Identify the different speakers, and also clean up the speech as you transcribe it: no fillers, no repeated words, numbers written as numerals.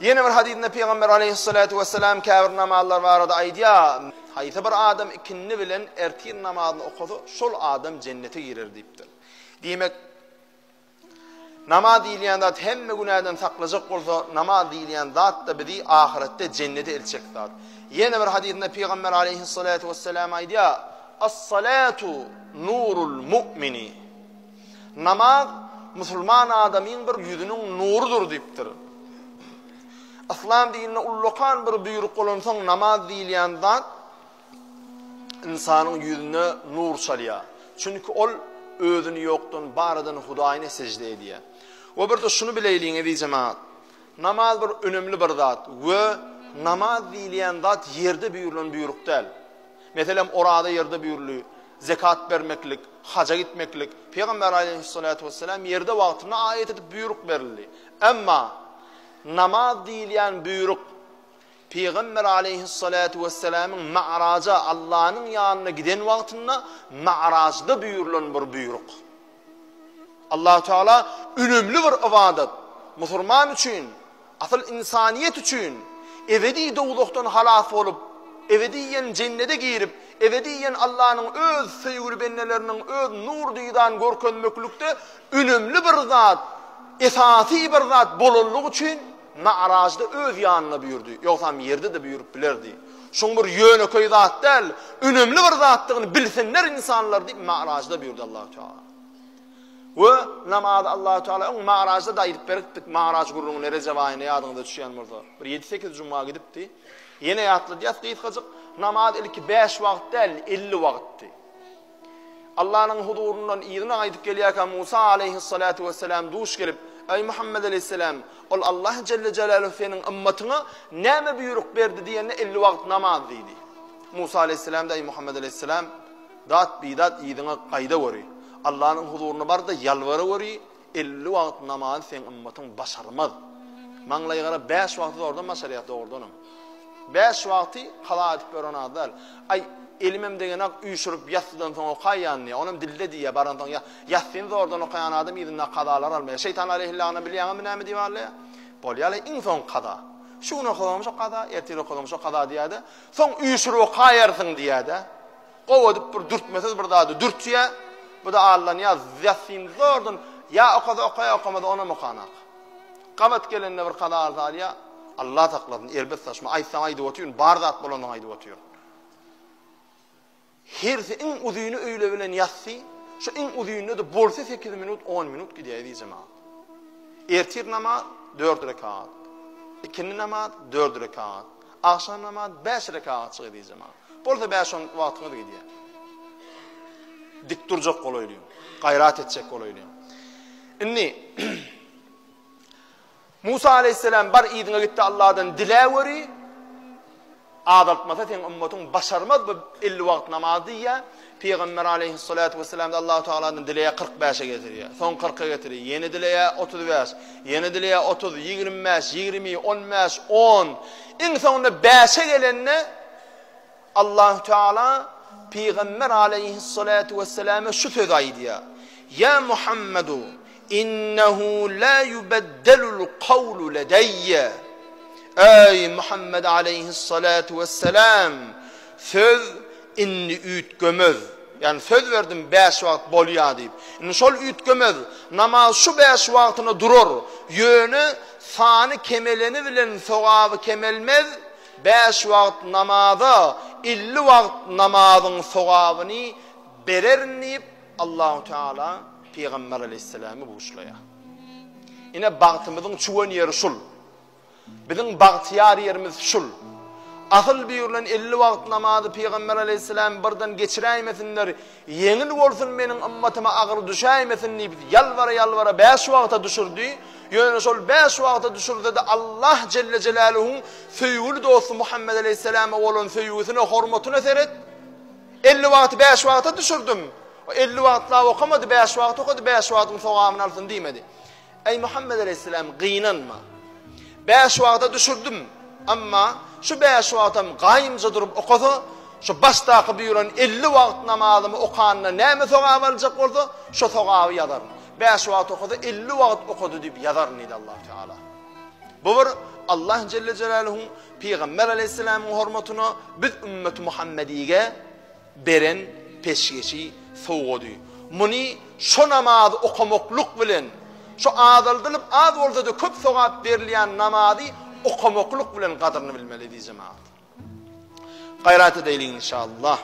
Speaker 1: Yine bir hadisinde Peygamber aleyhissalatu vesselam kâbir namazlar varada aydiya. Hayti bir adam ikinni bilen ertir namazını okudu, şol adam cennete girer deyipdir. Demek namaz diýilýän zat hemme günäden saklajak bolsa, namaz diýilýän zat da bizi ahirette cennete elçek zat. Yine bir hadisinde Peygamber aleyhissalatu vesselam aydiya: "As-salatu nurul mu'mini." Namaz musulman adamın bir yüzünün nurudur deyipdir. İslam dinine ullukan bir buyruk bolansoň namaz diýilýän zat insanyň yüzüne nur çalýar. Çünki ol özüni ýokdan baradan Hudaýyna secde edýär. O bir de şunu bileýliň edi jemaat. Namaz bir önemli bir zat we namaz diýilýän zat ýerde buyurulan buyruk däl. Meselem orada ýerde buyurulýar. Zekat vermeklik, haca gitmeklik. Peygamber aleyhissalatu vesselam ýerde wagtyna ayet edip buyruk berildi. Emma namaz diýilýän buyruk Peygamber aleyhissalatu vesselam'ın Ma'raja Allah'ın yanına giden wagtynda Ma'rajda buyurulan bir buyruk. Allah Teala önemli bir ibadet. Musulman üçin, asıl insaniyet üçin ebedi dowlukdan halas bolup, ebediyen cennete girip, ebediyen Allah'ın öz söýgüli bennelerinin öz nur diýdan görkenmeklikde önemli bir zat, esasy bir zat bolanlyk üçin Ma'rajda öz ýanyna buyurdy. Ýoksam ýerde de buyurup bilerdi. Şoň bir ýöneköý zat däl, önemli bir zatdygyny bilsenler insanlar diýip Ma'rajda buyurdy Allah Teala. Ve namaz Allah Teala on Ma'rajda da aýdyp beripdik. Ma'raj gurrunun nerece waýyny ýadyňda düşýän bolsa. Bir 7-8 juma gidipdi. Ýene ýatly ýatdyýyk namaz ilki 5 wagt däl 50 wagtdy. Allah'ın huzurundan ýygyna aýdyp gelýärken Musa aleyhissalatu vesselam duş gelip: "Ey Muhammed aleyhisselam, ol Allah celle celaluhu senin ümmetina näme buyruk berdi?" diýende 50 wagt namaz diýdi. Musa aleyhisselam da: "Ey Muhammed aleyhisselam, dat bidat ýygyna gaýda göri. Allah'ın huzuruna bar da yalvara göri, 50 wagt namaz sen ümmetin başarmaz. Maňlaýy gara 5 wagt ordan maşariýat doğurdanam. 5 wagty qala edip beran adal. Ay elimem degen ak üýşürüp ýatdydan soň okaýanny, onam dilde diýe barandan ýatsyn zordan okaýan adam ýerine qadalar almaýar. Şeytan aleyhillahna bilýärmi näme diýýärler? Bolýar inson qada. Şunu okaýarmyş qada, ertele okaýarmyş qada diýäde. Soň üýşürüp okaýarsyň diýäde. Gowadyp bir dürtmesiz bir dady dürtýär. Bu da Allah'ın ýatsyn zordan ya okamada ona okanak. Qabat gelende bir qada alýar. Allah takladın elbet saçma aýtsam aýdyp otyň bar zat bolandan aýdyp otyň. Herse in uzyny öýle bilen ýatsy, şu in uzyny de bolsa 8 minut 10 minut gidýär diýjema. Ertir namaz 4 rekat. Ikindi namaz 4 rekat. Akşam namaz 5 rekat çygy diýjema. Bolsa 5-10 wagtyny gidýär. Dik durjak bolaýlym, gaýrat etjek bolaýlym. Inni Musa aleyhisselam bar ýygyna gitdi Allah'dan diläweri. Adatmasa sen ümmetin başarmaz bu 50 wagt namaz diýä. Peygamber aleyhissalatu vesselam da Allah Teala'dan dileýä 45'e getirýär. Son 40'a getirýär. Ýene dileýä 35, ýene dileýä 30, 25, 20, 15, 10. Iň sonunda 5'e gelenne Allah Teala Peygamber aleyhissalatu vesselam'a şu söz aýdýar: "Ya Muhammedu, innehu la yubaddelul qawlu ledeyye." Ey Muhammed aleyhissalatu vesselam, söz inni ütgömez. Yani söz verdim 5 wagt bolýar diýip. Inni şol ütgömez. Namaz şu 5 wagtyna durur. Ýöne sany kemeleni bilen sogaby kemelmez. 5 wagt namaza 50 wagt namazyň sogabyny berernip Allahu Teala Peygamber aleyhisselamy buşlaýar. Ine bagtymyzyň çuwan ýeri şul. Bizim bagtyar yerimiz şul. Asıl buyurulan 50 wagt namazy Peygamber aleyhisselam birden geçiräýmesinler. Yeňil bolsun meniň ümmetime agyr düşäýmesin diýip yalvara 5 wagta düşürdi. Ýöne şol 5 wagta düşürdi de Allah celle celaluhu söýgüli dostu Muhammed aleyhisselama bolan söýgüsine hormatyna seret. 50 wagt 5 wagta düşürdüm. O 50 wagtla okamady 5 wagt okady 5 wagtyň sogabyny alsyn diýmedi. Ey Muhammed aleyhisselam gynanma. 5 wagta düşürdüm. Amma şu 5 wagtam gaýymja durup okasa, şu başdaky buyuran 50 wagt namazymy okanyna näme sogab aljak bolsa, şu sogaby ýazar. 5 wagt okady, 50 wagt okady diýip ýazar nidi Allah Teala. Bu bir Allah Celle Celaluhu Peygamber Aleyhisselam'ın hormatına biz ümmet Muhammediye beren peşgeçi soğudu. Muni şu namazı okumakluk bilen, şu adaldılıp ad olsa da köp sowap berliyan namazı okumakluk bilen kadrını bilmeli di cemaat. Gayret edelim inşallah.